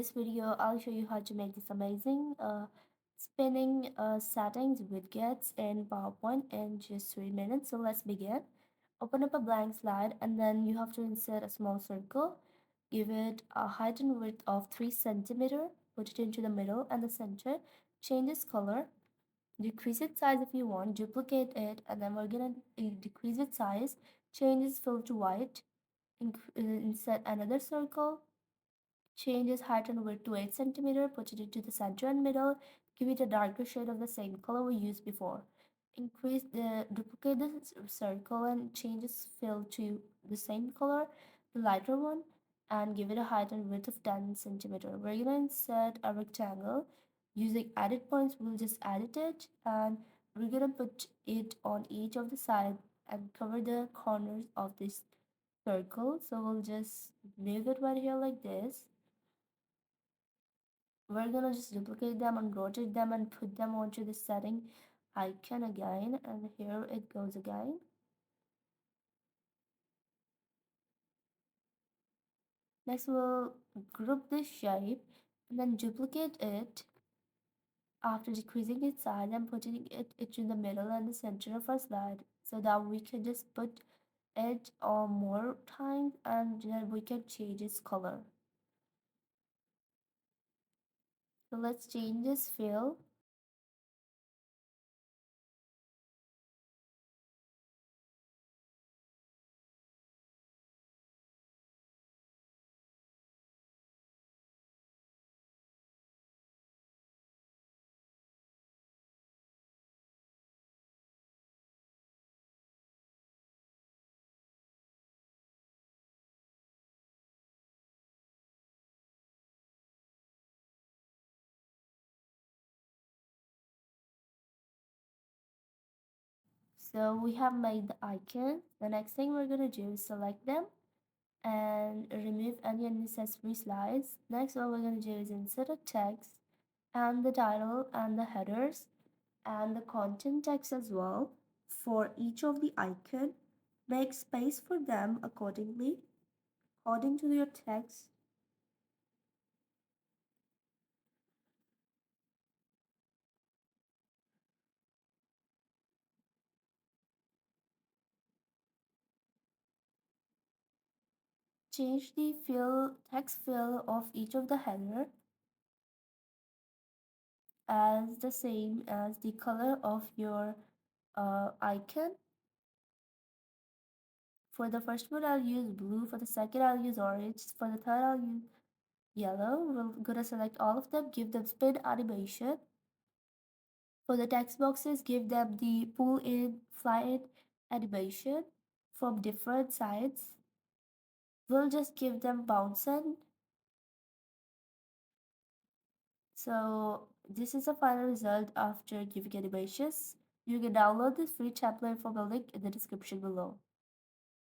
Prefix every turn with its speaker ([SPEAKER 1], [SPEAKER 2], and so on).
[SPEAKER 1] this video, I'll show you how to make this amazing spinning settings widgets in PowerPoint in just 3 minutes. So let's begin. Open up a blank slide and then you have to insert a small circle. Give it a height and width of 3 centimeter. Put it into the middle and the center. Change its color. Decrease its size if you want. Duplicate it and then we're gonna decrease its size. Change its fill to white. Insert another circle. Change its height and width to 8 centimeter, put it into the center and middle, give it a darker shade of the same color we used before. Duplicate the circle and change its fill to the same color, the lighter one, and give it a height and width of 10 centimeter. We're gonna insert a rectangle. Using edit points, we'll just edit it and we're gonna put it on each of the side and cover the corners of this circle. So we'll just move it right here like this. We're gonna just duplicate them and rotate them and put them onto the setting icon again, and here it goes again. Next we'll group this shape and then duplicate it after decreasing its size and putting it into the middle and the center of our slide so that we can just put it on more times and then we can change its color. So let's change this fill. So we have made the icon. The next thing we're gonna do is select them and remove any unnecessary slides. Next, what we're going to do is insert a text and the title and the headers and the content text as well for each of the icon. Make space for them accordingly, according to your text. Change the text fill of each of the header as the same as the color of your icon. For the first one, I'll use blue. For the second, I'll use orange. For the third, I'll use yellow. We're gonna select all of them, give them spin animation. For the text boxes, give them the pull in, fly in animation from different sides. We'll just give them bounce in. So this is the final result after giving animations. You can download this free template from the link in the description below.